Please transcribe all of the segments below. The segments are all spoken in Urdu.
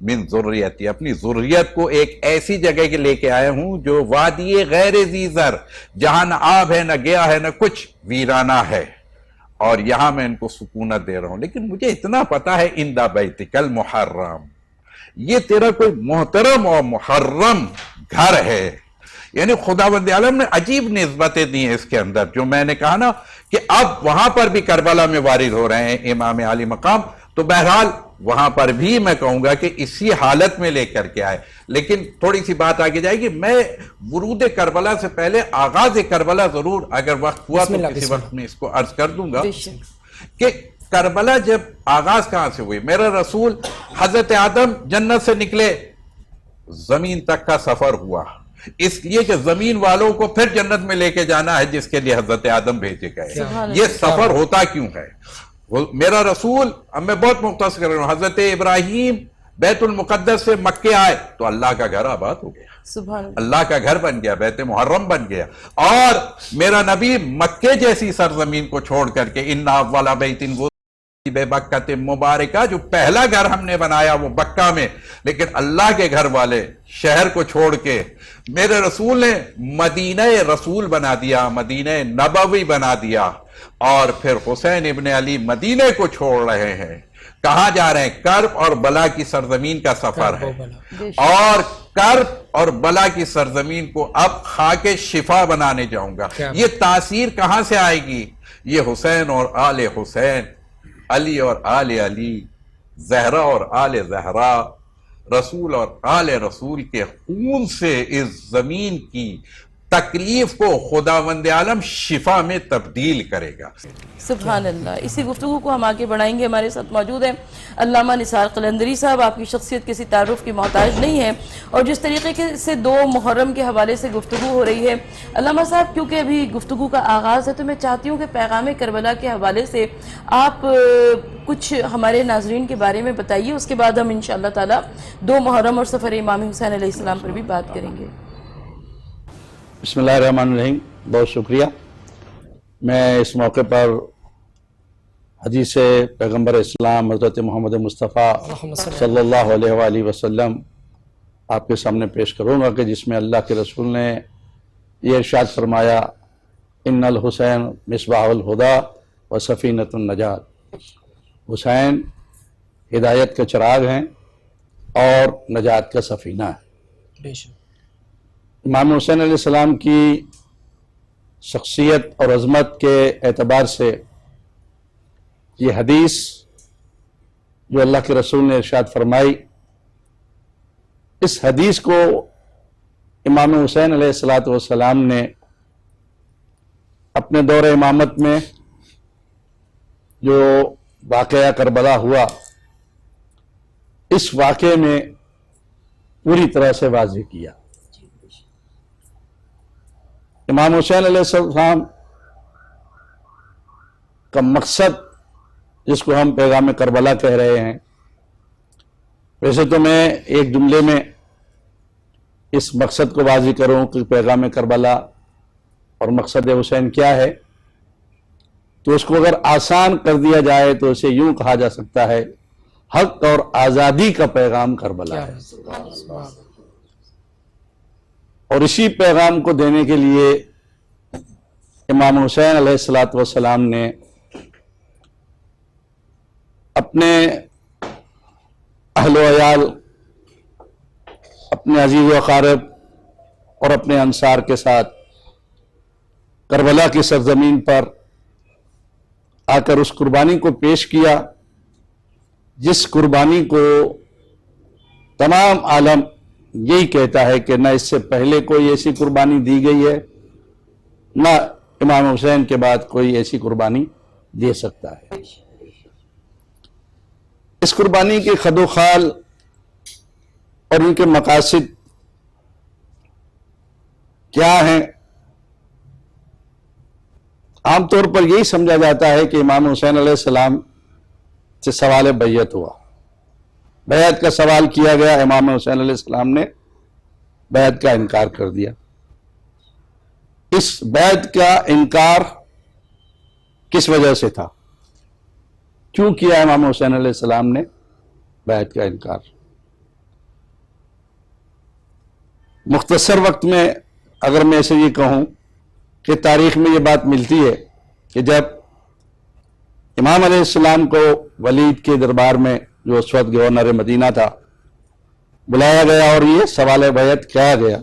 من ذریتی، اپنی ذریت کو ایک ایسی جگہ کے لے کے آیا ہوں جو وادی غیر ذی زر، جہاں نہ آب ہے، نہ گیا ہے، نہ کچھ، ویرانہ ہے، اور یہاں میں ان کو سکونت دے رہا ہوں۔ لیکن مجھے اتنا پتا ہے عند بیتک المحرم، یہ تیرا کوئی محترم اور محرم گھر ہے۔ یعنی خداوند عالم نے عجیب نسبتیں دی ہیں اس کے اندر، جو میں نے کہا نا کہ اب وہاں پر بھی کربلا میں وارد ہو رہے ہیں امام عالی مقام، تو بہرحال وہاں پر بھی میں کہوں گا کہ اسی حالت میں لے کر کے آئے۔ لیکن تھوڑی سی بات آگے جائے گی، میں ورود کربلا سے پہلے آغاز کربلا ضرور اگر وقت ہوا تو کسی وقت میں اس کو عرض کر دوں گا کہ کربلا جب آغاز کہاں سے ہوئی۔ میرا رسول حضرت آدم جنت سے نکلے، زمین تک کا سفر ہوا، اس لیے کہ زمین والوں کو پھر جنت میں لے کے جانا ہے جس کے لیے حضرت آدم بھیجے گئے۔ یہ سفر ہوتا کیوں ہے؟ میرا رسول، اب میں بہت مختصر کر رہا ہوں، حضرت ابراہیم بیت المقدس سے مکے آئے تو اللہ کا گھر آباد ہو گیا، سبحان اللہ، اللہ کا گھر بن گیا، بیت محرم بن گیا۔ اور میرا نبی مکے جیسی سرزمین کو چھوڑ کر کے ان اول بیت بے بکۃ مبارکہ، جو پہلا گھر ہم نے بنایا وہ بکہ میں، لیکن اللہ کے گھر والے شہر کو چھوڑ کے میرے رسول نے مدینہ رسول بنا دیا، مدینہ نبوی بنا دیا، اور پھر حسین ابن علی مدینے کو چھوڑ رہے ہیں۔ کہاں جا رہے ہیں؟ کرب اور بلا کی سرزمین کا سفر ہے، اور کرب اور بلا کی سرزمین کو اب خاک شفا بنانے جاؤں گا۔ یہ تاثیر کہاں سے آئے گی؟ یہ حسین اور آل حسین، علی اور آل علی، زہرا اور آل زہرا، رسول اور آل رسول کے خون سے اس زمین کی تکلیف کو خداوند عالم شفا میں تبدیل کرے گا۔ سبحان اللہ۔ اسی گفتگو کو ہم آگے بڑھائیں گے۔ ہمارے ساتھ موجود ہیں علامہ نثار قلندری صاحب۔ آپ کی شخصیت کسی تعارف کی محتاج نہیں ہے، اور جس طریقے سے 2 محرم کے حوالے سے گفتگو ہو رہی ہے، علامہ صاحب کیونکہ ابھی گفتگو کا آغاز ہے تو میں چاہتی ہوں کہ پیغام کربلا کے حوالے سے آپ کچھ ہمارے ناظرین کے بارے میں بتائیے، اس کے بعد ہم انشاءاللہ تعالی 2 محرم اور سفر امام حسین علیہ السلام پر بھی بات کریں گے۔ بسم اللہ الرحمن الرحیم، بہت شکریہ۔ میں اس موقع پر حدیث پیغمبر اسلام حضرت محمد مصطفیٰ صلی اللہ علیہ وآلہ وسلم آپ کے سامنے پیش کروں گا، کہ جس میں اللہ کے رسول نے یہ ارشاد فرمایا، ان الحسین مصباح الہدیٰ و سفینۃ النجات۔ حسین ہدایت کے چراغ ہیں اور نجات کا سفینہ ہے۔ بے شک امام حسین علیہ السلام کی شخصیت اور عظمت کے اعتبار سے یہ حدیث جو اللہ کے رسول نے ارشاد فرمائی، اس حدیث کو امام حسین علیہ السلام نے اپنے دور امامت میں جو واقعہ کربلا ہوا، اس واقعے میں پوری طرح سے واضح کیا۔ امام حسین علیہ السلام کا مقصد، جس کو ہم پیغام کربلا کہہ رہے ہیں، ویسے تو میں ایک جملے میں اس مقصد کو واضح کروں کہ پیغام کربلا اور مقصد حسین کیا ہے، تو اس کو اگر آسان کر دیا جائے تو اسے یوں کہا جا سکتا ہے، حق اور آزادی کا پیغام کربلا ہے۔ اور اسی پیغام کو دینے کے لیے امام حسین علیہ السلام نے اپنے اہل و عیال، اپنے عزیز و اقارب اور اپنے انصار کے ساتھ کربلا کی سرزمین پر آ کر اس قربانی کو پیش کیا، جس قربانی کو تمام عالم یہی کہتا ہے کہ نہ اس سے پہلے کوئی ایسی قربانی دی گئی ہے، نہ امام حسین کے بعد کوئی ایسی قربانی دے سکتا ہے۔ اس قربانی کے خد و خال اور ان کے مقاصد کیا ہیں؟ عام طور پر یہی سمجھا جاتا ہے کہ امام حسین علیہ السلام سے سوال بیعت ہوا، بیعت کا سوال کیا گیا، امام حسین علیہ السلام نے بیعت کا انکار کر دیا۔ اس بیعت کا انکار کس وجہ سے تھا؟ کیوں کیا امام حسین علیہ السلام نے بیعت کا انکار؟ مختصر وقت میں اگر میں اسے یہ کہوں کہ تاریخ میں یہ بات ملتی ہے کہ جب امام علیہ السلام کو ولید کے دربار میں، جو اس وقت گورنر مدینہ تھا، بلایا گیا اور یہ سوال بیعت کیا گیا،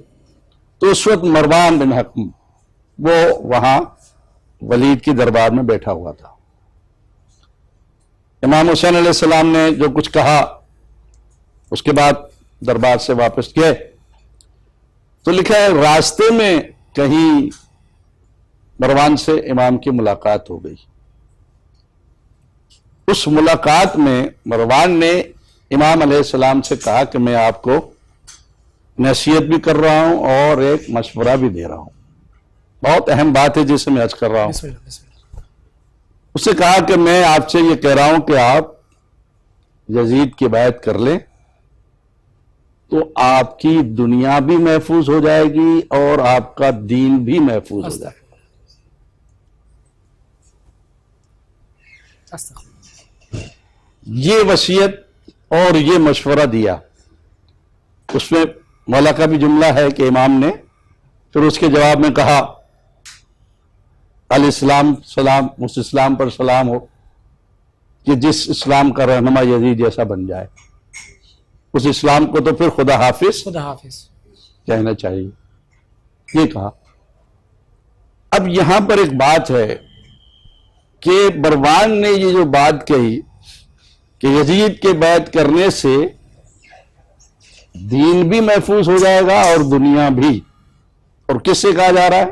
تو اس وقت مروان بن حکم وہ وہاں ولید کے دربار میں بیٹھا ہوا تھا۔ امام حسین علیہ السلام نے جو کچھ کہا، اس کے بعد دربار سے واپس گئے تو لکھا ہے راستے میں کہیں مروان سے امام کی ملاقات ہو گئی۔ اس ملاقات میں مروان نے امام علیہ السلام سے کہا کہ میں آپ کو نصیحت بھی کر رہا ہوں اور ایک مشورہ بھی دے رہا ہوں، بہت اہم بات ہے جسے میں عرض کر رہا ہوں۔ بسم اللہ بسم اللہ۔ اس سے کہا کہ میں آپ سے یہ کہہ رہا ہوں کہ آپ یزید کی بیعت کر لیں تو آپ کی دنیا بھی محفوظ ہو جائے گی اور آپ کا دین بھی محفوظ ہو جائے گا۔ یہ وصیت اور یہ مشورہ دیا۔ اس میں مولا کا بھی جملہ ہے کہ امام نے پھر اس کے جواب میں کہا علیہ السلام سلام، اس اسلام پر سلام ہو کہ جس اسلام کا رہنما یزید جیسا بن جائے، اس اسلام کو تو پھر خدا حافظ خدا حافظ کہنا چاہیے، یہ کہا۔ اب یہاں پر ایک بات ہے کہ مروان نے یہ جو بات کہی کہ یزید کے بیعت کرنے سے دین بھی محفوظ ہو جائے گا اور دنیا بھی، اور کس سے کہا جا رہا ہے؟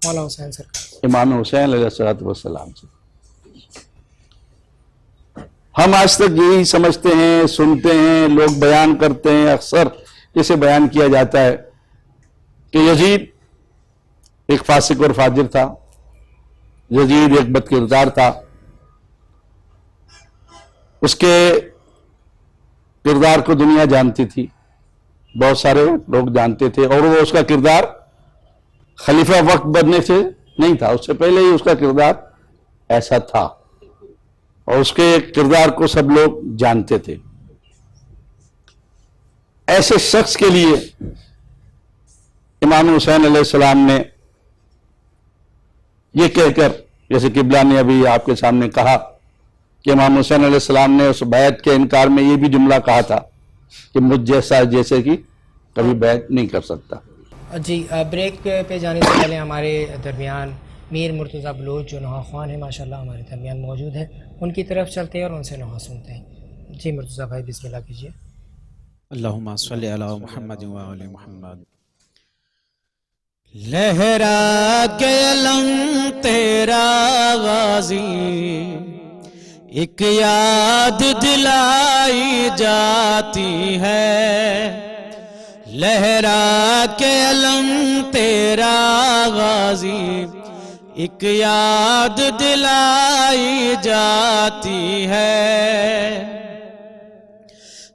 مولا حسین سرکار، امام حسین علیہ السلام سے۔ ہم آج تک یہی سمجھتے ہیں، سنتے ہیں، لوگ بیان کرتے ہیں، اکثر اسے بیان کیا جاتا ہے کہ یزید ایک فاسق اور فاجر تھا، یزید ایک بد کردار تھا، اس کے کردار کو دنیا جانتی تھی، بہت سارے لوگ جانتے تھے، اور وہ اس کا کردار خلیفہ وقت بننے سے نہیں تھا، اس سے پہلے ہی اس کا کردار ایسا تھا اور اس کے کردار کو سب لوگ جانتے تھے۔ ایسے شخص کے لیے امام حسین علیہ السلام نے یہ کہہ کر، جیسے قبلہ نے ابھی آپ کے سامنے کہا کہ امام حسین علیہ السلام نے اس بیعت کے انکار میں یہ بھی جملہ کہا تھا کہ مجھ جیسا جیسے کہ کبھی بیعت نہیں کر سکتا۔ جی بریک پہ جانے سے پہلے ہمارے درمیان میر مرتضیٰ بلوچ جو نوحہ خوان ہیں ماشاءاللہ ہمارے درمیان موجود ہیں، ان کی طرف چلتے ہیں اور ان سے نوحہ سنتے ہیں۔ جی مرتضیٰ بھائی بسم اللہ کیجیے۔ اللہم صلی علی محمد و آل محمد۔ لہرا کے علم تیرا غازی، ایک یاد دلائی جاتی ہے، لہرا کے علم تیرا غازی، ایک یاد دلائی جاتی ہے،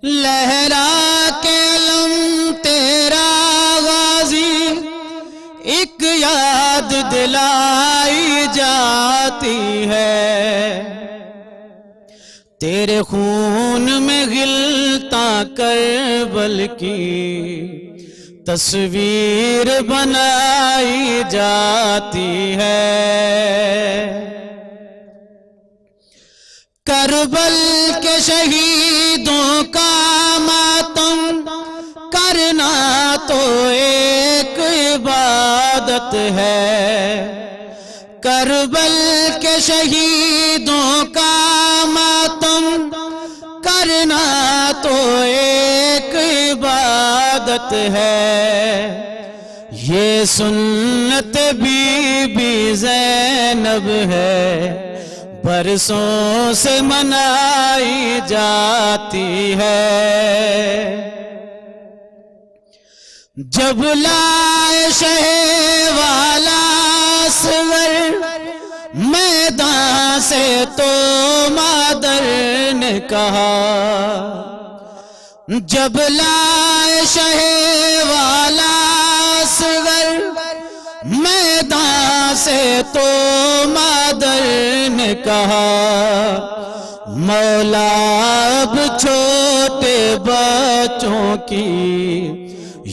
لہرا کے علم تیرا غازی، ایک یاد دلائی جاتی ہے، تیرے خون میں غلطاں کربل کی تصویر بنائی جاتی ہے، کربل کے شہیدوں کا ماتم کرنا تو ایک عبادت ہے، کربل کے شہیدوں کا ماتم کرنا تو ایک عبادت ہے، یہ سنت بی بی زینب ہے، برسوں سے منائی جاتی ہے، جب لائے شہ والا اصغر میدان سے تو مادر نے کہا، جب لائے شہ والا اصغر میدان سے تو مادر نے کہا، مولا اب چھوٹے بچوں کی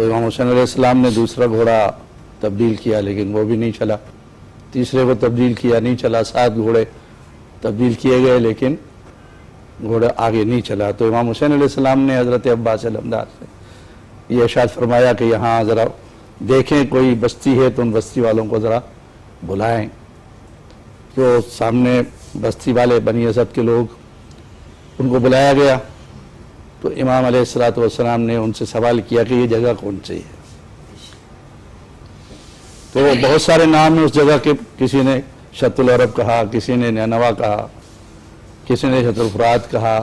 تو امام حسین علیہ السلام نے دوسرا گھوڑا تبدیل کیا لیکن وہ بھی نہیں چلا، تیسرے کو تبدیل کیا نہیں چلا، 7 گھوڑے تبدیل کیے گئے لیکن گھوڑا آگے نہیں چلا۔ تو امام حسین علیہ السلام نے حضرت عباس علمدار سے یہ ارشاد فرمایا کہ یہاں ذرا دیکھیں کوئی بستی ہے تو ان بستی والوں کو ذرا بلائیں۔ جو سامنے بستی والے بنی اسد کے لوگ، ان کو بلایا گیا تو امام علیہ السلام نے ان سے سوال کیا کہ یہ جگہ کون سی ہے؟ تو بہت سارے نام ہیں اس جگہ کے، کسی نے شط العرب کہا، کسی نے نینوا کہا، کسی نے شط الفرات کہا۔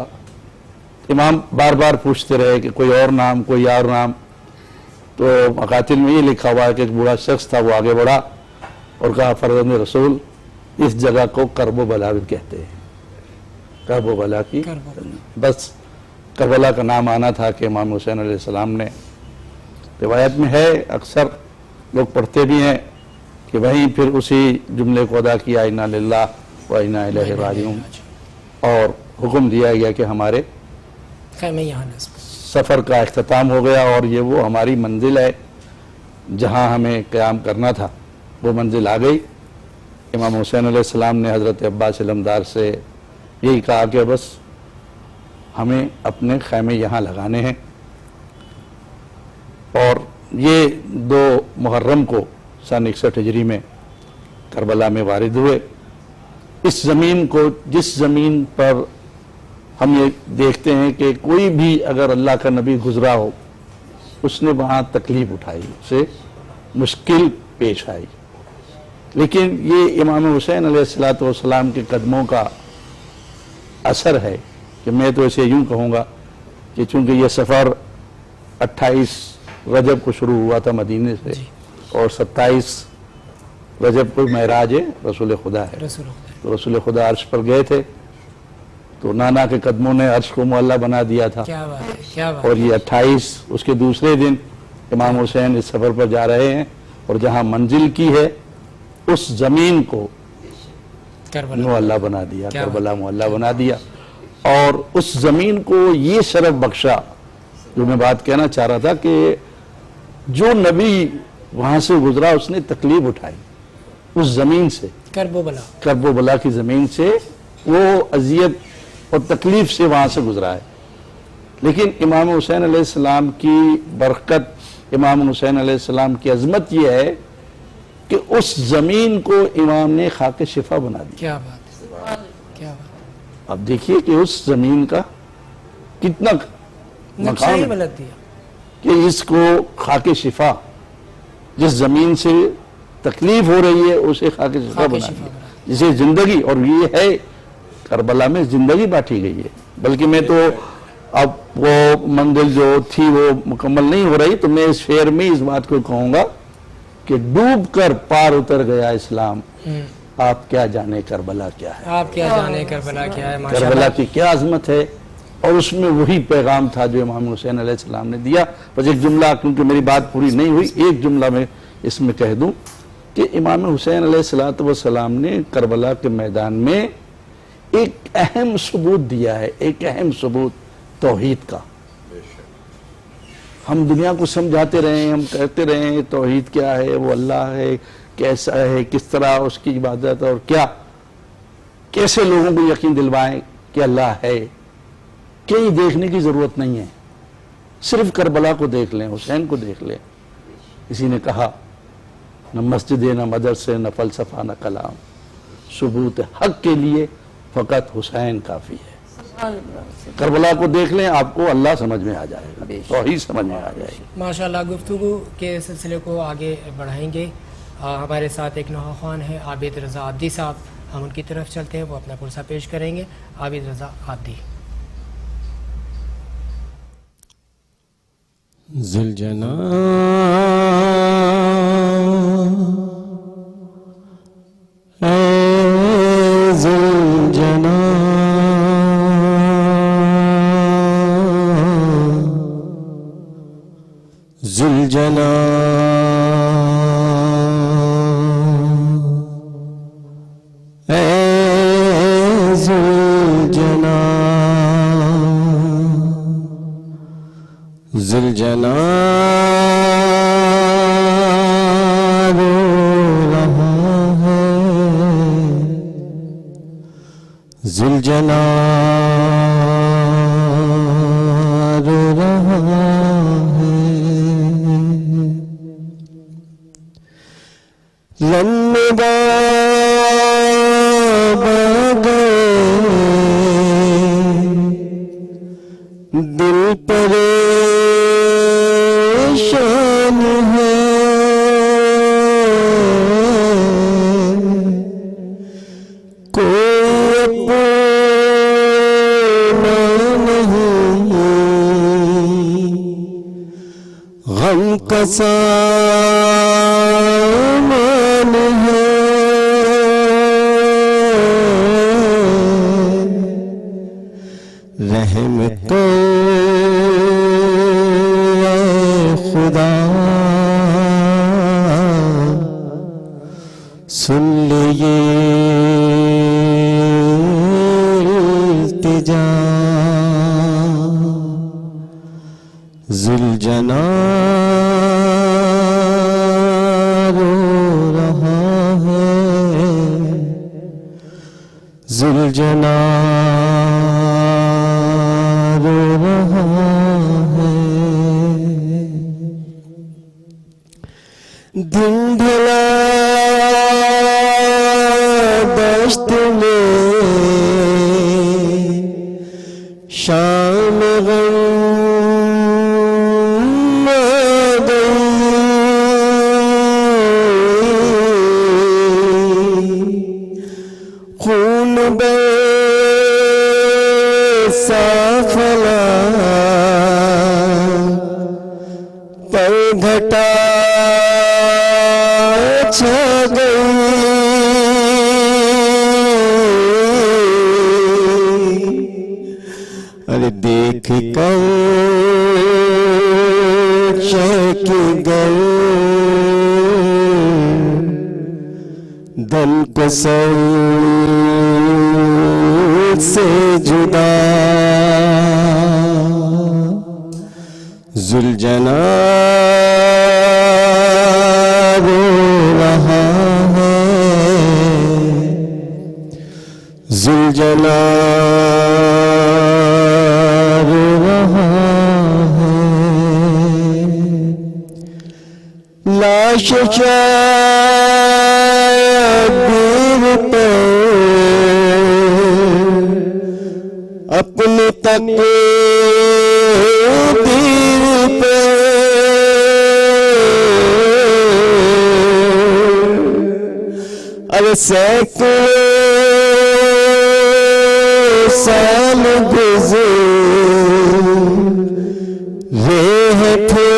امام بار بار پوچھتے رہے کہ کوئی اور نام، کوئی اور نام۔ تو مقاتل میں یہ لکھا ہوا ہے کہ ایک بوڑھا شخص تھا، وہ آگے بڑھا اور کہا فرزند رسول اس جگہ کو کرب و بلا بھی کہتے ہیں، کرب و بلا کی بس کربلا کا نام آنا تھا کہ امام حسین علیہ السلام نے، روایت میں ہے اکثر لوگ پڑھتے بھی ہیں کہ وہیں پھر اسی جملے کو ادا کیا انا للہ و انا الیہ راجعون، اور حکم دیا گیا کہ ہمارے خیمے یہاں نصب سفر کا اختتام ہو گیا اور یہ وہ ہماری منزل ہے جہاں ہمیں قیام کرنا تھا، وہ منزل آ گئی۔ امام حسین علیہ السلام نے حضرت عباس علمدار سے یہی کہا کہ بس ہمیں اپنے خیمے یہاں لگانے ہیں، اور یہ 2 محرم کو سن 61 ہجری میں کربلا میں وارد ہوئے۔ اس زمین کو، جس زمین پر ہم یہ دیکھتے ہیں کہ کوئی بھی اگر اللہ کا نبی گزرا ہو اس نے وہاں تکلیف اٹھائی، اسے مشکل پیش آئی، لیکن یہ امام حسین علیہ السلام کے قدموں کا اثر ہے کہ میں تو اسے یوں کہوں گا کہ چونکہ یہ سفر 28 رجب کو شروع ہوا تھا مدینے سے اور 27 رجب کو معراج رسول خدا ہے، تو رسول خدا عرش پر گئے تھے تو نانا کے قدموں نے عرش کو معلّہ بنا دیا تھا، کیا بات ہے، کیا بات اور یہ 28 اس کے دوسرے دن امام حسین اس سفر پر جا رہے ہیں اور جہاں منزل کی ہے اس زمین کو معلّہ بنا دیا، کربلا معلّہ بنا دیا، اور اس زمین کو یہ شرف بخشا جو میں بات کہنا چاہ رہا تھا کہ جو نبی وہاں سے گزرا اس نے تکلیف اٹھائی اس زمین سے، کرب و بلا کی زمین سے، وہ اذیت اور تکلیف سے وہاں سے گزرا ہے، لیکن امام حسین علیہ السلام کی برکت، امام حسین علیہ السلام کی عظمت یہ ہے کہ اس زمین کو امام نے خاک شفا بنا دیا۔ کیا بات ہے، کیا بات، اب دیکھیے کہ اس زمین کا کتنا مقام ہے دیا کہ اس کو خاک شفا، جس زمین سے تکلیف ہو رہی ہے اسے خاک شفا بنا دیا، جسے زندگی، اور یہ ہے کربلا میں زندگی بانٹی گئی ہے، بلکہ میں تو اب وہ منزل جو تھی وہ مکمل نہیں ہو رہی، تو میں اس شعر میں اس بات کو کہوں گا کہ ڈوب کر پار اتر گیا اسلام، آپ کیا جانے کربلا کیا ہے، آپ کیا جانے کربلا کیا ہے، ماشاءاللہ کربلا کی کیا عظمت ہے، اور اس میں وہی پیغام تھا جو امام حسین علیہ السلام نے دیا۔ بس ایک جملہ، کیونکہ میری بات پوری نہیں ہوئی، ایک جملہ میں اس میں کہہ دوں کہ امام حسین علیہ السلام نے کربلا کے میدان میں ایک اہم ثبوت دیا ہے، ایک اہم ثبوت توحید کا۔ ہم دنیا کو سمجھاتے رہے ہیں، ہم کہتے رہے ہیں توحید کیا ہے، وہ اللہ ہے، کیسا ہے، کس طرح اس کی عبادت، اور کیا کیسے لوگوں کو یقین دلوائیں کہ اللہ ہے، کہیں دیکھنے کی ضرورت نہیں ہے، صرف کربلا کو دیکھ لیں، حسین کو دیکھ لیں۔ کسی نے کہا نہ مسجد نہ مدرسے نہ فلسفہ نہ کلام، ثبوت حق کے لیے فقط حسین کافی ہے۔ کربلا کو دیکھ لیں، آپ کو اللہ سمجھ میں آ جائے گا، توحید سمجھ میں آ جائے گی۔ ماشاءاللہ گفتگو کے سلسلے کو آگے بڑھائیں گے۔ ہمارے ساتھ ایک نوحہ خوان ہے عابد رضا عابدی صاحب، ہم ان کی طرف چلتے ہیں، وہ اپنا پرسہ پیش کریں گے۔ عابد رضا عابدی۔ ذوالجلال رو رہا ہے، ذوالجلال رو رہا ہے، لمبا دل پریشان ہے، کوئی اپنا نہیں، غم کا سامان ہے، رحم تو اے خدا سن لیے التجا، ذوالجلال رو رہا ہے، ذوالجلال رو رہا ہے، دن ڈھلا دشت میں، شام غم آ گئی، خون برسا فلا پر گھٹا چھا گئی، ارے دیکھ کر چیک گر دل کو سر سے جدا، ذوالجلال رو رہا ہے، ذوالجلال رو رہا ہے، لاش شبیر پر اپنی تقدیر پہ ارے سینکڑوں سال گزرے ہیں پھر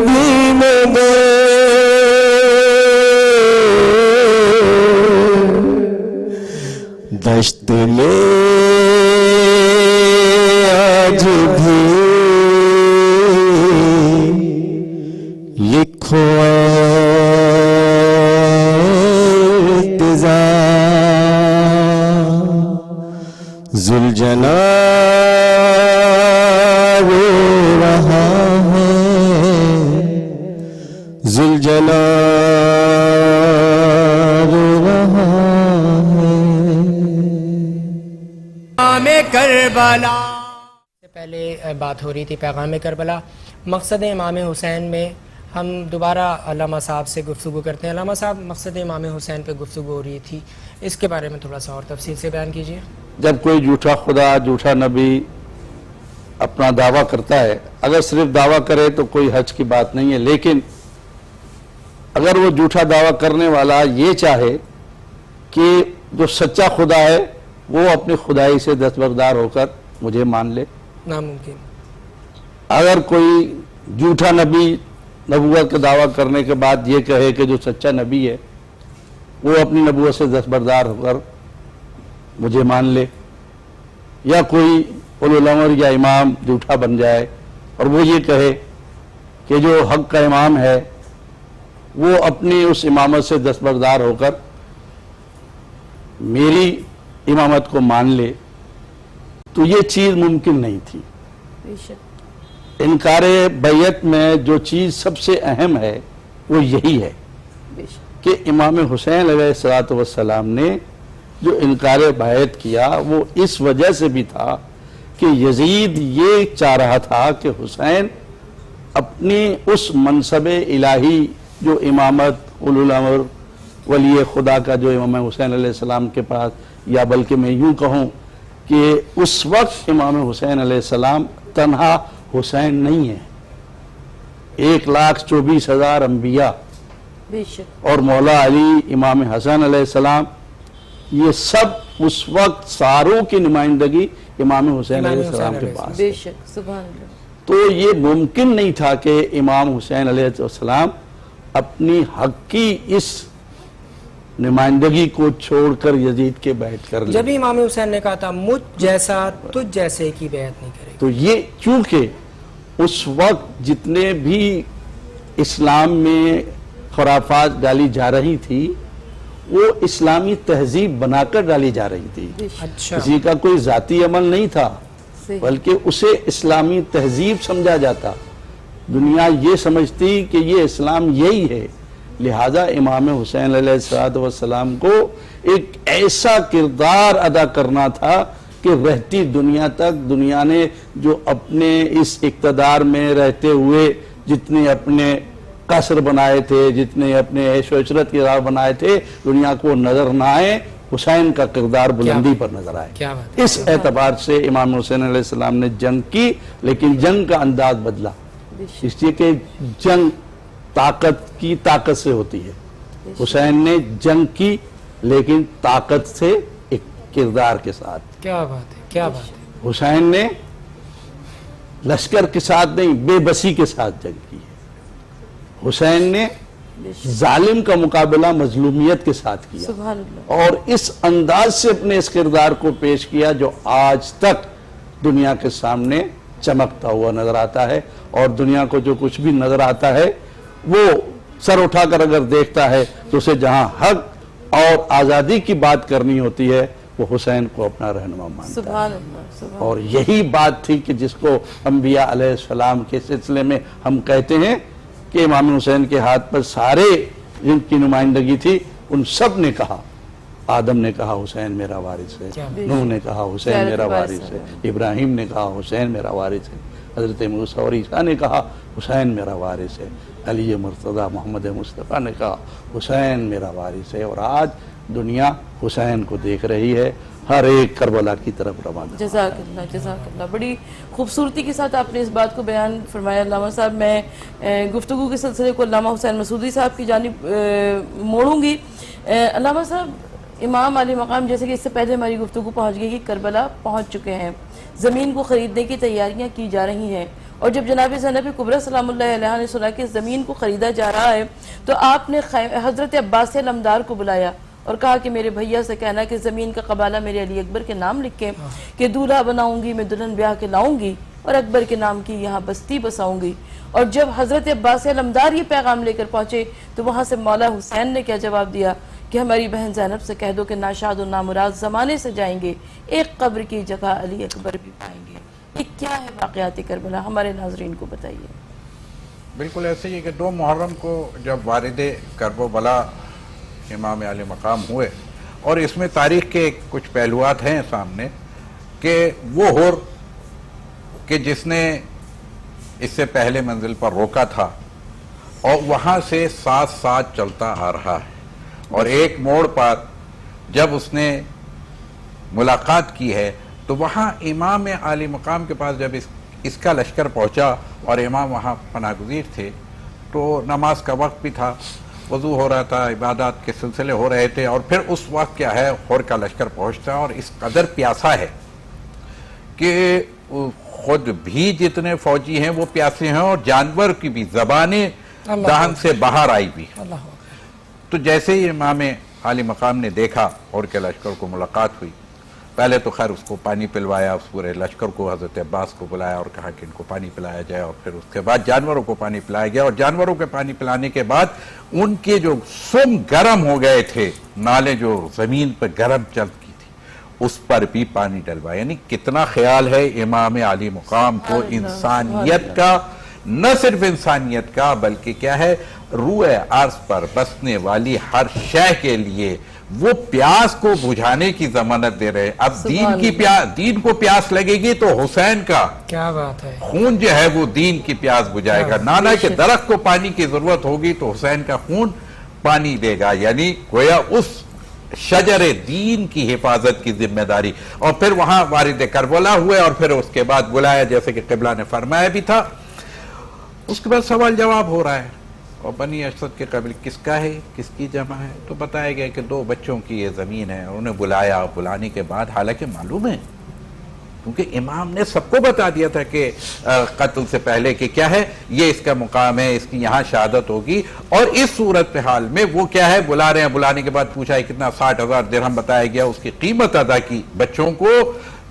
بھی مگر دشت میں آج بھی لکھو ذوالجلال رو رہا ہے، ذوالجلال رو رہا ہے، پیغام کربلا سے پہلے بات ہو رہی تھی پیغام کربلا، مقصد امام حسین میں ہم دوبارہ علامہ صاحب سے گفتگو کرتے ہیں۔ علامہ صاحب، مقصد امام حسین پہ گفتگو ہو رہی تھی، اس کے بارے میں تھوڑا سا اور تفصیل سے بیان کیجیے۔ جب کوئی جھوٹا خدا، جھوٹا نبی اپنا دعویٰ کرتا ہے، اگر صرف دعویٰ کرے تو کوئی حرج کی بات نہیں ہے، لیکن اگر وہ جھوٹا دعویٰ کرنے والا یہ چاہے کہ جو سچا خدا ہے وہ اپنی خدائی سے دستبردار ہو کر مجھے مان لے، ناممکن۔ اگر کوئی جھوٹا نبی نبوت کا دعویٰ کرنے کے بعد یہ کہے کہ جو سچا نبی ہے وہ اپنی نبوت سے دستبردار ہو کر مجھے مان لے، یا کوئی اولو الامر یا امام جھوٹا بن جائے اور وہ یہ کہے کہ جو حق کا امام ہے وہ اپنی اس امامت سے دستبردار ہو کر میری امامت کو مان لے، تو یہ چیز ممکن نہیں تھی۔ انکار بیعت میں جو چیز سب سے اہم ہے وہ یہی ہے بے شک کہ امام حسین علیہ السلام نے جو انکار بیعت کیا وہ اس وجہ سے بھی تھا کہ یزید یہ چاہ رہا تھا کہ حسین اپنی اس منصب الہی جو امامت اولو الامر ولی خدا کا جو امام حسین علیہ السلام کے پاس، یا بلکہ میں یوں کہوں کہ اس وقت امام حسین علیہ السلام تنہا حسین نہیں ہے، 1,24,000 انبیاء بے شک اور مولا علی، امام حسن علیہ السلام، یہ سب اس وقت ساروں کی نمائندگی امام حسین علیہ السلام کے پاس بے شک سبحان اللہ تو یہ ممکن نہیں تھا کہ امام حسین علیہ السلام اپنی حق کی اس نمائندگی کو چھوڑ کر یزید کے بیعت کر لیں۔ جب امام حسین نے کہا تھا مجھ جیسا تجھ جیسے کی بیعت نہیں کرے گا، تو یہ چونکہ اس وقت جتنے بھی اسلام میں خرافات ڈالی جا رہی تھی وہ اسلامی تہذیب بنا کر ڈالی جا رہی تھی، اچھا کسی کا کوئی ذاتی عمل نہیں تھا صحیح بلکہ اسے اسلامی تہذیب سمجھا جاتا، دنیا یہ سمجھتی کہ یہ اسلام یہی ہے، لہذا امام حسین علیہ السلام کو ایک ایسا کردار ادا کرنا تھا کہ رہتی دنیا تک دنیا نے جو اپنے اس اقتدار میں رہتے ہوئے جتنے اپنے قصر بنائے تھے، جتنے اپنے عیش و عشرت کے راہ بنائے تھے، دنیا کو نظر نہ آئے، حسین کا کردار بلندی پر نظر آئے۔ کیا بات ہے، اس اعتبار سے امام حسین علیہ السلام نے جنگ کی، لیکن جنگ کا انداز بدلا، اس لیے کہ جنگ طاقت کی طاقت سے ہوتی ہے۔ حسین نے جنگ کی لیکن طاقت سے، ایک کردار کے ساتھ۔ کیا بات ہے، کیا بات ہے، حسین نے لشکر کے ساتھ نہیں، بے بسی کے ساتھ جنگ کی ہے۔ حسین نے ظالم کا مقابلہ مظلومیت کے ساتھ کیا سبحان اللہ اور اس انداز سے اپنے اس کردار کو پیش کیا جو آج تک دنیا کے سامنے چمکتا ہوا نظر آتا ہے، اور دنیا کو جو کچھ بھی نظر آتا ہے وہ سر اٹھا کر اگر دیکھتا ہے تو اسے جہاں حق اور آزادی کی بات کرنی ہوتی ہے وہ حسین کو اپنا رہنما مانتا ہے۔ سبحان اللہ سبحان اور یہی بات تھی کہ جس کو انبیاء علیہ السلام کے سلسلے میں ہم کہتے ہیں کہ امام حسین کے ہاتھ پر سارے جن کی نمائندگی تھی ان سب نے کہا، آدم نے کہا حسین میرا وارث ہے، نوح نے کہا حسین میرا وارث ہے، ابراہیم نے کہا حسین میرا وارث ہے، حضرت موسیٰ اور عیسیٰ نے کہا حسین میرا وارث ہے، علی مرتضیٰ محمد مصطفیٰ نے کہا حسین میرا وارث ہے، اور آج دنیا حسین کو دیکھ رہی ہے، ہر ایک کربلا کی طرف روانہ۔ جزاک اللہ جزاک اللہ، بڑی خوبصورتی کے ساتھ آپ نے اس بات کو بیان فرمایا علامہ صاحب۔ میں گفتگو کے سلسلے کو علامہ حسین مسعودی صاحب کی جانب موڑوں گی۔ علامہ صاحب، امام علی مقام جیسے کہ اس سے پہلے ہماری گفتگو پہنچ گئی کہ کربلا پہنچ چکے ہیں، زمین کو خریدنے کی تیاریاں کی جا رہی ہیں، اور جب جناب زینب کبریٰ سلام اللہ علیہ نے سنا کہ زمین کو خریدا جا رہا ہے تو آپ نے حضرت عباس علمدار کو بلایا اور کہا کہ میرے بھیا سے کہنا کہ زمین کا قبالہ میرے علی اکبر کے نام لکھیں کہ دولہا بناؤں گی میں، دلہن بیاہ کے لاؤں گی اور اکبر کے نام کی یہاں بستی بساؤں گی۔ اور جب حضرت عباس علمدار یہ پیغام لے کر پہنچے تو وہاں سے مولا حسین نے کیا جواب دیا کہ ہماری بہن زینب سے کہہ دو کہ ناشاد و نامراد زمانے سے جائیں گے، ایک قبر کی جگہ علی اکبر بھی پائیں گے۔ یہ کیا ہے واقعات کربلا، ہمارے ناظرین کو بتائیے۔ بالکل ایسے ہی کہ 2 محرم کو جب والد کرب و بلا امام علی مقام ہوئے، اور اس میں تاریخ کے کچھ پہلوات ہیں سامنے کہ وہ ہور کہ جس نے اس سے پہلے منزل پر روکا تھا اور وہاں سے ساتھ ساتھ چلتا آ رہا ہے، اور ایک موڑ پر جب اس نے ملاقات کی ہے تو وہاں امام علی مقام کے پاس جب اس کا لشکر پہنچا اور امام وہاں پناہ گزیر تھے تو نماز کا وقت بھی تھا، وضو ہو رہا تھا، عبادات کے سلسلے ہو رہے تھے، اور پھر اس وقت کیا ہے ہور کا لشکر پہنچتا اور اس قدر پیاسا ہے کہ خود بھی جتنے فوجی ہیں وہ پیاسے ہیں اور جانور کی بھی زبانیں دہن سے باہر آئی بھی۔ تو جیسے ہی امام علی مقام نے دیکھا اور کے لشکر کو ملاقات ہوئی، پہلے تو خیر اس کو پانی پلوایا، اس پورے لشکر کو، حضرت عباس کو بلایا اور کہا کہ ان کو پانی پلایا جائے، اور پھر اس کے بعد جانوروں کو پانی پلایا گیا، اور جانوروں کے پانی پلانے کے بعد ان کے جو سم گرم ہو گئے تھے، نالے جو زمین پر گرم چلتی تھی اس پر بھی پانی ڈلوایا۔ یعنی کتنا خیال ہے امام علی مقام کو انسانیت کا، نہ صرف انسانیت کا بلکہ کیا ہے روئے عرض پر بسنے والی ہر شے کے لیے وہ پیاس کو بجھانے کی ضمانت دے رہے. اب دین کو پیاس لگے گی تو حسین کا کیا بات ہے, خون جو ہے وہ دین کی پیاس بجھائے گا. نانا کے درخت کو پانی کی ضرورت ہوگی تو حسین کا خون پانی دے گا. یعنی گویا اس شجر دین کی حفاظت کی ذمہ داری. اور پھر وہاں وارد کربلا ہوئے اور پھر اس کے بعد بلایا, جیسے کہ قبلہ نے فرمایا بھی تھا. اس کے بعد سوال جواب ہو رہا ہے, اور بنی اسد کے قبیل کس کا ہے, کس کی جمع ہے؟ تو بتایا گیا کہ 2 بچوں کی یہ زمین ہے. انہیں بلایا, بلانے کے بعد حالانکہ معلوم ہے کیونکہ امام نے سب کو بتا دیا تھا کہ قتل سے پہلے کہ کیا ہے, یہ اس کا مقام ہے, اس کی یہاں شہادت ہوگی. اور اس صورتحال میں وہ کیا ہے, بلا رہے ہیں. بلانے کے بعد پوچھا ہے کتنا, 60,000 درہم بتایا گیا. اس کی قیمت ادا کی. بچوں کو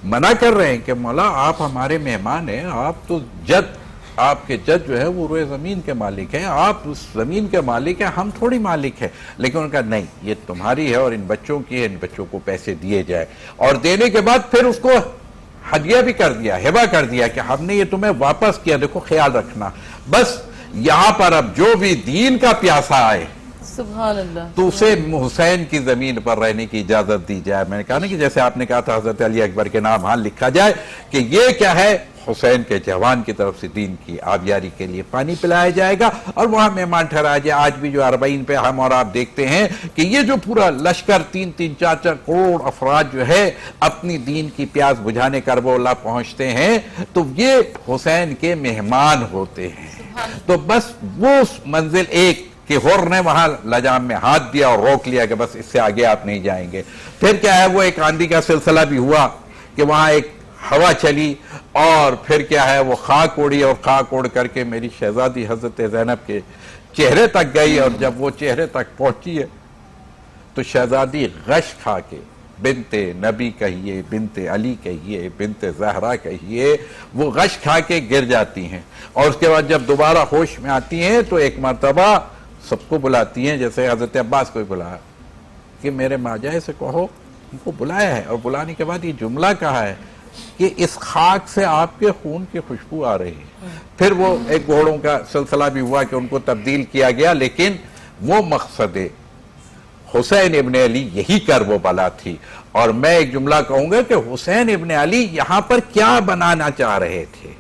منع کر رہے ہیں کہ مولا آپ ہمارے مہمان ہیں, آپ تو آپ کے جد جو ہے وہ روئے زمین کے مالک ہیں, آپ اس زمین کے مالک ہیں, ہم تھوڑی مالک ہیں. لیکن ان کا نہیں, یہ تمہاری ہے اور ان بچوں کی ہے, ان بچوں کو پیسے دیے جائے. اور دینے کے بعد پھر اس کو ہدیہ بھی کر دیا, ہبہ کر دیا کہ ہم نے یہ تمہیں واپس کیا, دیکھو خیال رکھنا. بس یہاں پر اب جو بھی دین کا پیاسا آئے سبحان اللہ تو اسے حسین کی زمین پر رہنے کی اجازت دی جائے. میں نے کہا نا کہ جیسے آپ نے کہا تھا حضرت علی اکبر کے نام ہاں لکھا جائے کہ یہ کیا ہے, حسین کے جوان کی طرف سے دین کی آبیاری کے لیے پانی پلایا جائے گا اور وہاں مہمان ٹھہرایا جائے. آج بھی جو 40 پہ ہم اور آپ دیکھتے ہیں کہ یہ جو پورا لشکر 3-3, 4-4 کروڑ افراد جو ہے اپنی دین کی پیاس بجھانے کربلا پہنچتے ہیں, تو یہ حسین کے مہمان ہوتے ہیں. تو بس وہ منزل ایک کہ ہور نے وہاں لجام میں ہاتھ دیا اور روک لیا کہ بس اس سے آگے آپ نہیں جائیں گے. پھر کیا ہے, وہ ایک آندھی کا سلسلہ بھی ہوا کہ وہاں ایک ہوا چلی اور پھر کیا ہے وہ خاک اڑی, اور خاک اڑ کر کے میری شہزادی حضرت زینب کے چہرے تک گئی. اور جب وہ چہرے تک پہنچی ہے تو شہزادی غش کھا کے, بنت نبی کہیے, بنت علی کہیے, بنت زہرا کہیے, وہ غش کھا کے گر جاتی ہیں. اور اس کے بعد جب دوبارہ ہوش میں آتی ہیں تو ایک مرتبہ سب کو بلاتی ہیں, جیسے حضرت عباس کو بلایا کہ میرے ماجائے سے کہو, ان کو بلایا ہے. اور بلانے کے بعد یہ جملہ کہا ہے کہ اس خاک سے آپ کے خون کی خوشبو آ رہی ہے. پھر وہ ایک گھوڑوں کا سلسلہ بھی ہوا کہ ان کو تبدیل کیا گیا, لیکن وہ مقصد حسین ابن علی یہی کرب و بلا تھی. اور میں ایک جملہ کہوں گا کہ حسین ابن علی یہاں پر کیا بنانا چاہ رہے تھے.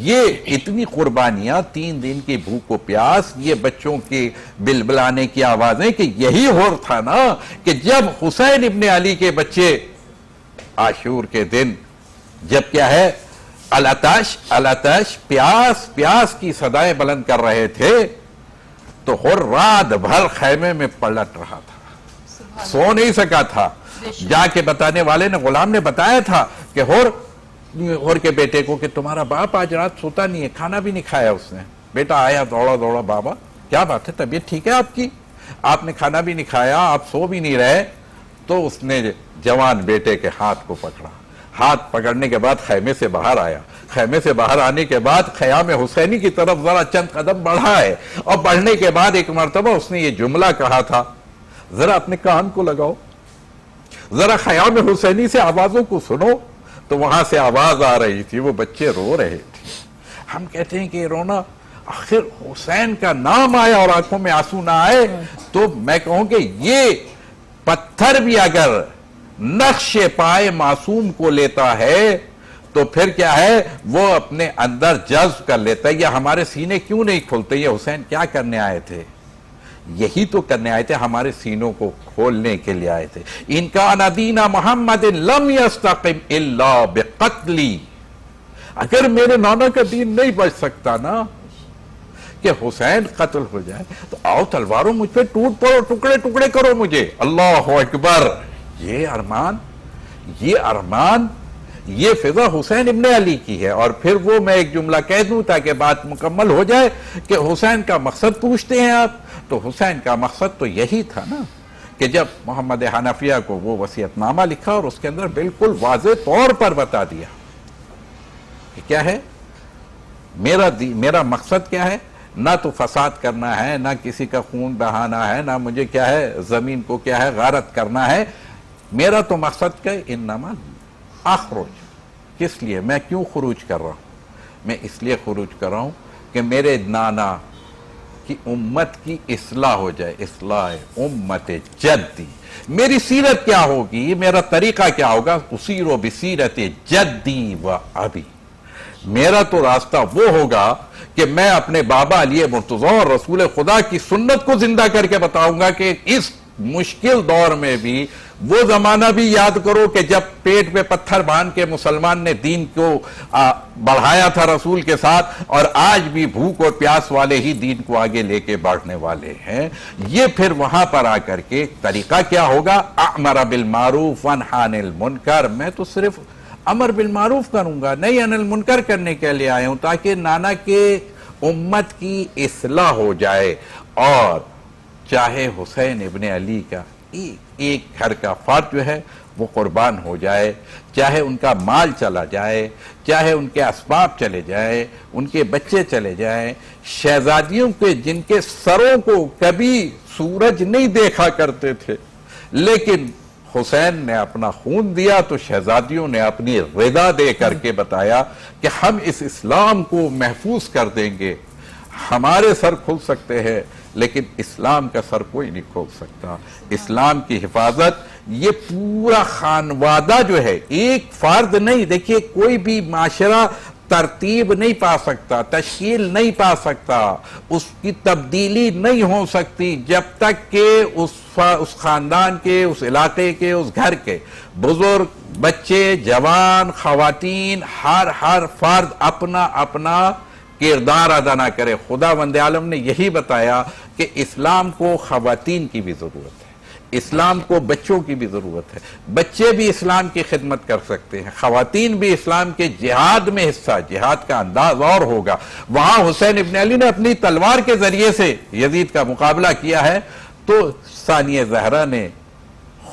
یہ اتنی قربانیاں, 3 دن کی بھوک و پیاس, یہ بچوں کی بلبلانے کی آوازیں, کہ یہی ہور تھا نا کہ جب حسین ابن علی کے بچے عاشور کے دن جب کیا ہے الاتش پیاس کی صدائیں بلند کر رہے تھے تو ہر رات بھر خیمے میں پلٹ رہا تھا, سو نہیں سکا تھا. جا کے بتانے والے نے, غلام نے بتایا تھا کہ ہور کے بیٹے کو کہ تمہارا باپ آج رات سوتا نہیں ہے, کھانا بھی نہیں کھایا اس نے. بیٹا آیا دوڑا, بابا کیا بات ہے, طبیعت ٹھیک ہے آپ کی, آپ نے کھانا بھی نہیں کھایا, آپ سو بھی نہیں رہے. تو اس نے جوان بیٹے کے ہاتھ کو پکڑا, ہاتھ پکڑنے کے بعد خیمے سے باہر آیا. خیمے سے باہر آنے کے بعد خیام حسینی کی طرف ذرا چند قدم بڑھا ہے, اور بڑھنے کے بعد ایک مرتبہ اس نے یہ جملہ کہا تھا, ذرا اپنے کان کو لگاؤ, ذرا خیام حسینی سے آوازوں کو سنو. تو وہاں سے آواز آ رہی تھی, وہ بچے رو رہے تھے. ہم کہتے ہیں کہ یہ رونا, آخر حسین کا نام آیا اور آنکھوں میں آنسو نہ آئے. تو میں کہوں کہ یہ پتھر بھی اگر نقش پائے معصوم کو لیتا ہے تو پھر کیا ہے, وہ اپنے اندر جذب کر لیتا ہے. یہ ہمارے سینے کیوں نہیں کھلتے؟ یہ حسین کیا کرنے آئے تھے؟ یہی تو کرنے آئے تھے, ہمارے سینوں کو کھولنے کے لیے آئے تھے. ان کان دین محمد لم یستقم الا بقتلی, اگر میرے نانا کا دین نہیں بچ سکتا نا کہ حسین قتل ہو جائے, تو آؤ تلواروں مجھ پہ ٹوٹ پڑو, ٹکڑے ٹکڑے کرو مجھے. اللہ اکبر. یہ ارمان, یہ فضا حسین ابن علی کی ہے. اور پھر وہ میں ایک جملہ کہہ دوں تاکہ بات مکمل ہو جائے کہ حسین کا مقصد پوچھتے ہیں آپ, تو حسین کا مقصد تو یہی تھا نا کہ جب محمد حنفیہ کو وہ وصیت نامہ لکھا اور اس کے اندر بالکل واضح طور پر بتا دیا کہ کیا ہے میرا مقصد کیا ہے, نہ تو فساد کرنا ہے, نہ کسی کا خون بہانا ہے, نہ مجھے کیا ہے زمین کو کیا ہے غارت کرنا ہے. میرا تو مقصد کیا ہے, انما اخرج. کس لیے میں کیوں خروج کر رہا ہوں؟ میں اس لیے خروج کر رہا ہوں کہ میرے نانا کہ امت کی اصلاح ہو جائے، اصلاح امت جدی. میری سیرت کیا ہوگی، میرا طریقہ کیا ہوگا؟ اسیرو بسیرت جدی و ابی. میرا تو راستہ وہ ہوگا کہ میں اپنے بابا علی مرتضیٰ اور رسول خدا کی سنت کو زندہ کر کے بتاؤں گا کہ اس مشکل دور میں بھی وہ زمانہ بھی یاد کرو کہ جب پیٹ پہ پتھر باندھ کے مسلمان نے دین کو بڑھایا تھا رسول کے ساتھ، اور آج بھی بھوک اور پیاس والے ہی دین کو آگے لے کے بڑھنے والے ہیں. یہ پھر وہاں پر آ کر کے طریقہ کیا ہوگا؟ اَأْمَرَ بِالْمَعْرُوفِ وَانْهَى عَنِ الْمُنْكَرِ. میں تو صرف امر بالمعروف کروں گا، نہیں عن المنکر کرنے کے لیے آئے ہوں، تاکہ نانا کے امت کی اصلاح ہو جائے. اور چاہے حسین ابن علی کا ایک گھر کا فرد جو ہے وہ قربان ہو جائے، چاہے ان کا مال چلا جائے، چاہے ان کے اسباب چلے جائے، ان کے بچے چلے جائیں، شہزادیوں کے جن کے سروں کو کبھی سورج نہیں دیکھا کرتے تھے، لیکن حسین نے اپنا خون دیا تو شہزادیوں نے اپنی رضا دے کر کے بتایا کہ ہم اس اسلام کو محفوظ کر دیں گے. ہمارے سر کھل سکتے ہیں لیکن اسلام کا سر کوئی نہیں کھول سکتا. اسلام کی حفاظت یہ پورا خانوادہ جو ہے، ایک فرد نہیں. دیکھیے کوئی بھی معاشرہ ترتیب نہیں پا سکتا، تشکیل نہیں پا سکتا، اس کی تبدیلی نہیں ہو سکتی جب تک کہ اس خاندان کے، اس علاقے کے، اس گھر کے بزرگ، بچے، جوان، خواتین، ہر فرد اپنا اپنا کردار ادا نہ کرے. خداوند عالم نے یہی بتایا کہ اسلام کو خواتین کی بھی ضرورت ہے، اسلام کو بچوں کی بھی ضرورت ہے. بچے بھی اسلام کی خدمت کر سکتے ہیں، خواتین بھی اسلام کے جہاد میں حصہ، جہاد کا انداز اور ہوگا. وہاں حسین ابن علی نے اپنی تلوار کے ذریعے سے یزید کا مقابلہ کیا ہے، تو ثانیہ زہرا نے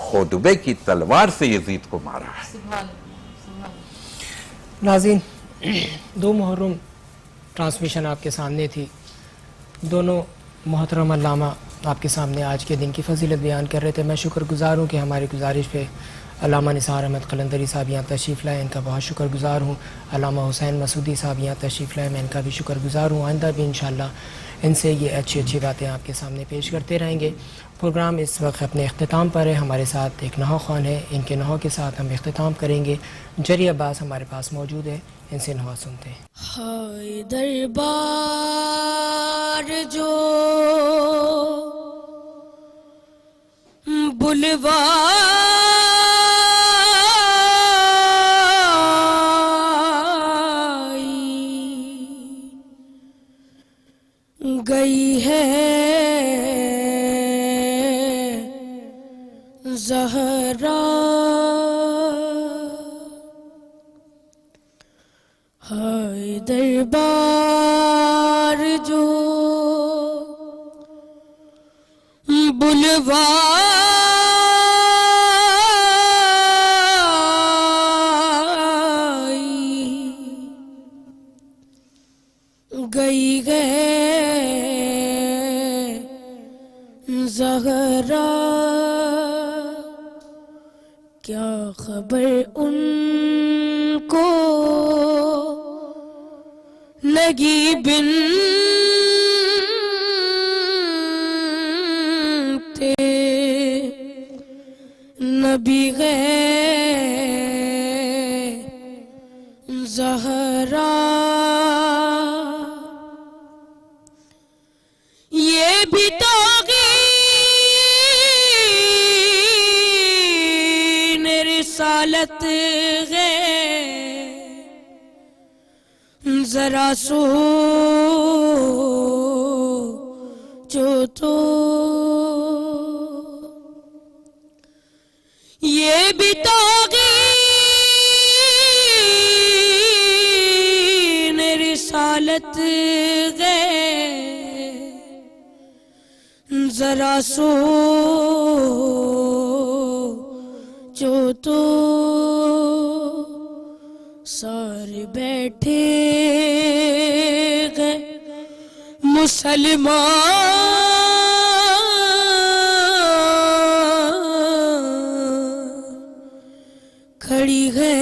خطبے کی تلوار سے یزید کو مارا ہے. ناظرین، 2 محرم ٹرانسمیشن آپ کے سامنے تھی. دونوں محترم علامہ آپ کے سامنے آج کے دن کی فضیلت بیان کر رہے تھے. میں شکر گزار ہوں کہ ہماری گزارش پہ علامہ نثار احمد قلندری صاحب یہاں تشریف لائے، ان کا بہت شکر گزار ہوں. علامہ حسین مسعودی صاحب یہاں تشریف لائے، میں ان کا بھی شکر گزار ہوں. آئندہ بھی انشاءاللہ ان سے یہ اچھی باتیں آپ کے سامنے پیش کرتے رہیں گے. پروگرام اس وقت اپنے اختتام پر ہے. ہمارے ساتھ ایک نہو خوان ہے، ان کے نہو کے ساتھ ہم اختتام کریں گے. جری عباس ہمارے پاس موجود ہے، ان سے نہو سنتے ہیں. ہائے دربار جو بلوائی گئی ہے زہرا، ہائے دربار جو بلوائی گئی ہے زہرا، کیا خبر ان کو لگی بنت نبی ہے زہرا. یہ بھی توغین رسالت ہے، ذرا سوچو تو. یہ بھی توغین رسالت ہے، ذرا سوچو تو. سارے بیٹھے گئے مسلمان، کھڑی ہے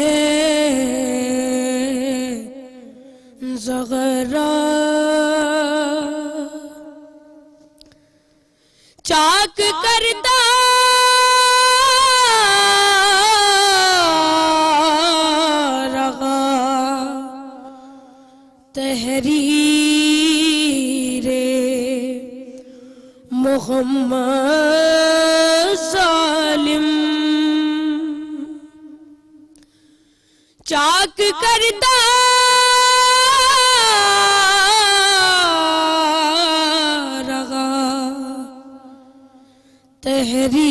زغرا. چاک کرتا رہا تحریر محمد ظالم، چاک کرتا رہا تحریر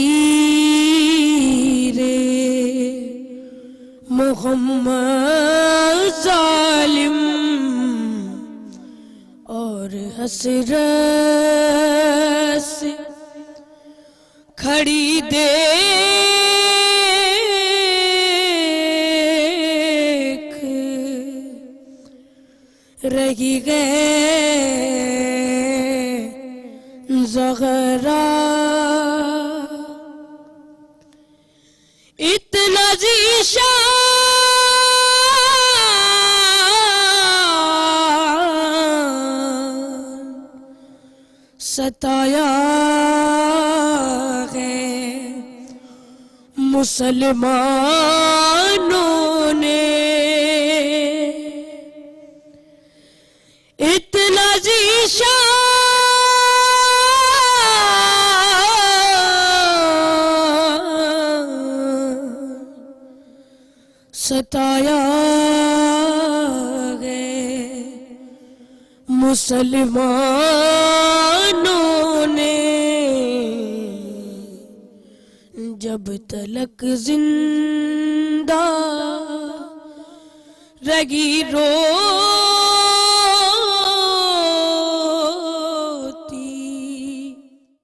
محمد ظالم، اور حسرت سے کھڑی دیکھ رہی گئے زہرا، اتنا ذیشان ستایا ہے مسلمانوں نے، اتنا ذیشان ستایا ہے مسلمانوں نے، جب تلک زندہ رہی رو